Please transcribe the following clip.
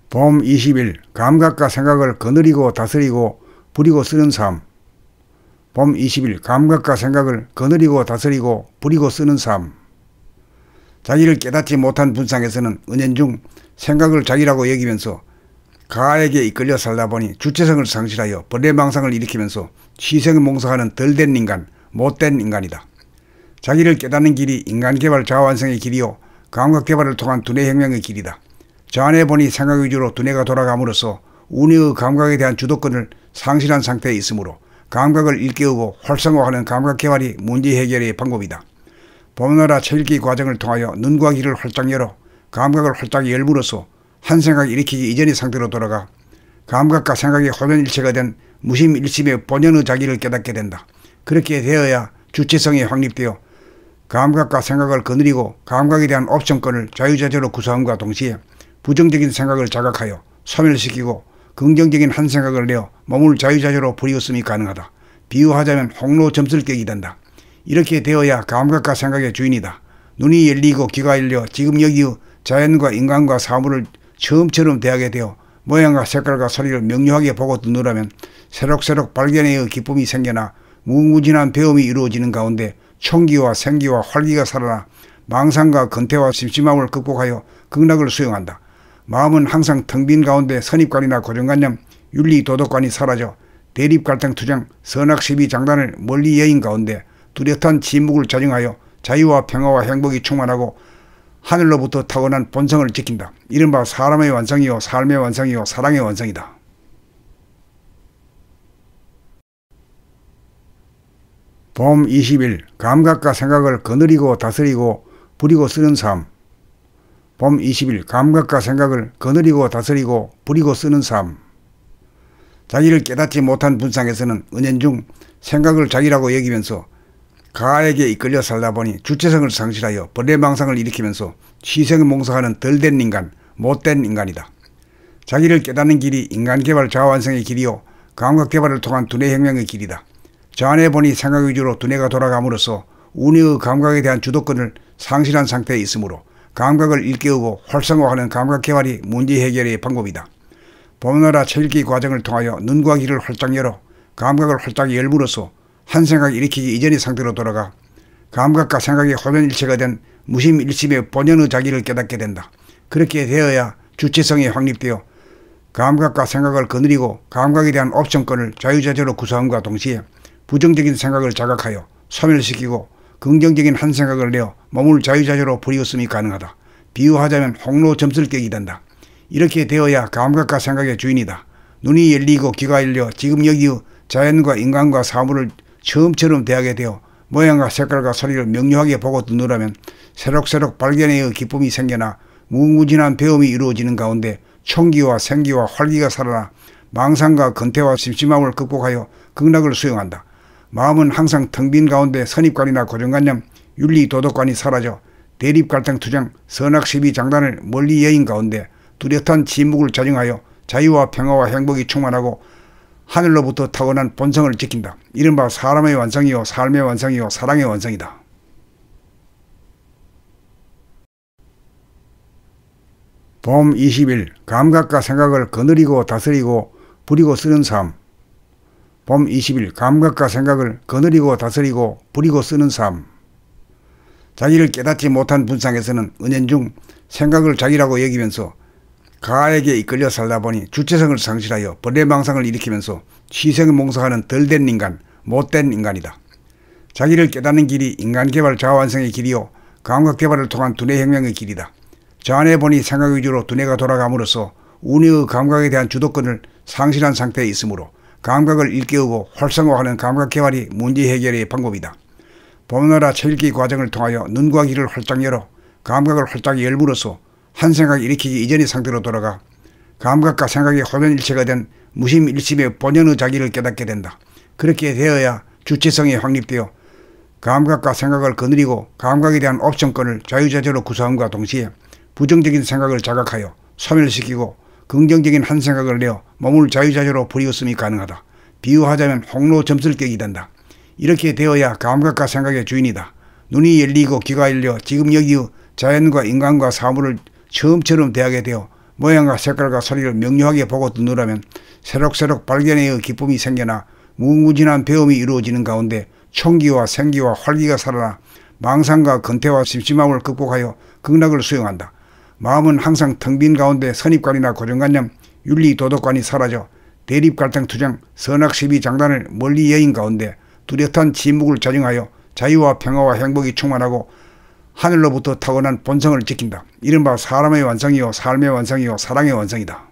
봄 20일 감각과 생각을 거느리고 다스리고 부리고 쓰는 삶. 봄 20일 감각과 생각을 거느리고 다스리고 부리고 쓰는 삶. 자기를 깨닫지 못한 분상에서는 은연중 생각을 자기라고 여기면서 가에게 이끌려 살다 보니 주체성을 상실하여 번뇌망상을 일으키면서 희생몽사하는 덜된 인간, 못된 인간이다. 자기를 깨닫는 길이 인간개발 자아완성의 길이요 감각개발을 통한 두뇌혁명의 길이다. 저 안에 보니 생각 위주로 두뇌가 돌아감으로써 운의의 감각에 대한 주도권을 상실한 상태에 있으므로 감각을 일깨우고 활성화하는 감각개발이 문제 해결의 방법이다. 봄나라 책읽기 과정을 통하여 눈과 귀를 활짝 열어 감각을 활짝 열므로써 한 생각 일으키기 이전의 상태로 돌아가 감각과 생각이 호전일체가 된 무심일심의 본연의 자기를 깨닫게 된다. 그렇게 되어야 주체성이 확립되어 감각과 생각을 거느리고 감각에 대한 옵션권을 자유자재로 구사함과 동시에 부정적인 생각을 자각하여 소멸시키고 긍정적인 한 생각을 내어 몸을 자유자재로 부리었음이 가능하다. 비유하자면 홍로 점술 깨기 된다. 이렇게 되어야 감각과 생각의 주인이다. 눈이 열리고 귀가 열려 지금 여기의 자연과 인간과 사물을 처음처럼 대하게 되어 모양과 색깔과 소리를 명료하게 보고 듣노라면 새록새록 발견의 기쁨이 생겨나 무궁무진한 배움이 이루어지는 가운데 총기와 생기와 활기가 살아나 망상과 근태와 심심함을 극복하여 극락을 수용한다. 마음은 항상 텅 빈 가운데 선입관이나 고정관념, 윤리, 도덕관이 사라져 대립갈등 투쟁, 선악시비 장단을 멀리 여인 가운데 뚜렷한 침묵을 자정하여 자유와 평화와 행복이 충만하고 하늘로부터 타고난 본성을 지킨다. 이른바 사람의 완성이요 삶의 완성이요 사랑의 완성이다. 봄 20일 감각과 생각을 거느리고 다스리고 부리고 쓰는 삶. 봄 20일 감각과 생각을 거느리고 다스리고 부리고 쓰는 삶. 자기를 깨닫지 못한 분상에서는 은연중 생각을 자기라고 여기면서 가에게 이끌려 살다 보니 주체성을 상실하여 번뇌망상을 일으키면서 희생몽사하는 덜된 인간, 못된 인간이다. 자기를 깨닫는 길이 인간개발 자아완성의 길이요 감각개발을 통한 두뇌혁명의 길이다. 저 안에 보니 생각 위주로 두뇌가 돌아감으로써 운의의 감각에 대한 주도권을 상실한 상태에 있으므로 감각을 일깨우고 활성화하는 감각개발이 문제 해결의 방법이다. 봄나라 책읽기 과정을 통하여 눈과 귀를 활짝 열어 감각을 활짝 열므로써 한 생각 일으키기 이전의 상태로 돌아가 감각과 생각이 호전일체가 된 무심일심의 본연의 자기를 깨닫게 된다. 그렇게 되어야 주체성이 확립되어 감각과 생각을 거느리고 감각에 대한 옵션권을 자유자재로 구사함과 동시에 부정적인 생각을 자각하여 소멸시키고 긍정적인 한 생각을 내어 몸을 자유자재로 부리었음이 가능하다. 비유하자면 홍로 점술 깨기 된다. 이렇게 되어야 감각과 생각의 주인이다. 눈이 열리고 귀가 열려 지금 여기의 자연과 인간과 사물을 처음처럼 대하게 되어 모양과 색깔과 소리를 명료하게 보고 듣노라면 새록새록 발견의 기쁨이 생겨나 무궁무진한 배움이 이루어지는 가운데 총기와 생기와 활기가 살아나 망상과 근태와 심심함을 극복하여 극락을 수용한다. 마음은 항상 텅 빈 가운데 선입관이나 고정관념, 윤리, 도덕관이 사라져 대립갈등 투쟁, 선악시비 장단을 멀리 여인 가운데 뚜렷한 침묵을 자정하여 자유와 평화와 행복이 충만하고 하늘로부터 타고난 본성을 지킨다. 이른바 사람의 완성이요 삶의 완성이요 사랑의 완성이다. 봄 20일 감각과 생각을 거느리고 다스리고 부리고 쓰는 삶. 봄 20일 감각과 생각을 거느리고 다스리고 부리고 쓰는 삶. 자기를 깨닫지 못한 분상에서는 은연중 생각을 자기라고 여기면서 가에게 이끌려 살다 보니 주체성을 상실하여 번뇌망상을 일으키면서 희생몽사하는 덜된 인간, 못된 인간이다. 자기를 깨닫는 길이 인간개발 자아완성의 길이요 감각개발을 통한 두뇌혁명의 길이다. 저 안에 보니 생각 위주로 두뇌가 돌아감으로써 운의의 감각에 대한 주도권을 상실한 상태에 있으므로 감각을 일깨우고 활성화하는 감각개발이 문제 해결의 방법이다. 봄나라 책읽기 과정을 통하여 눈과 귀를 활짝 열어 감각을 활짝 열므로써 한 생각 일으키기 이전의 상태로 돌아가 감각과 생각이 호전일체가 된 무심일심의 본연의 자기를 깨닫게 된다. 그렇게 되어야 주체성이 확립되어 감각과 생각을 거느리고 감각에 대한 옵션권을 자유자재로 구사함과 동시에 부정적인 생각을 자각하여 소멸시키고 긍정적인 한 생각을 내어 몸을 자유자재로 부리었음이 가능하다. 비유하자면 홍로 점술 깨기 된다. 이렇게 되어야 감각과 생각의 주인이다. 눈이 열리고 귀가 열려 지금 여기의 자연과 인간과 사물을 처음처럼 대하게 되어 모양과 색깔과 소리를 명료하게 보고 듣느라면 새록새록 발견의 기쁨이 생겨나 무궁무진한 배움이 이루어지는 가운데 총기와 생기와 활기가 살아나 망상과 근태와 심심함을 극복하여 극락을 수용한다. 마음은 항상 텅 빈 가운데 선입관이나 고정관념, 윤리, 도덕관이 사라져 대립, 갈등, 투정, 선악, 시비, 장단을 멀리 여인 가운데 뚜렷한 침묵을 자정하여 자유와 평화와 행복이 충만하고 하늘로부터 타고난 본성을 지킨다. 이른바 사람의 완성이요 삶의 완성이요 사랑의 완성이다.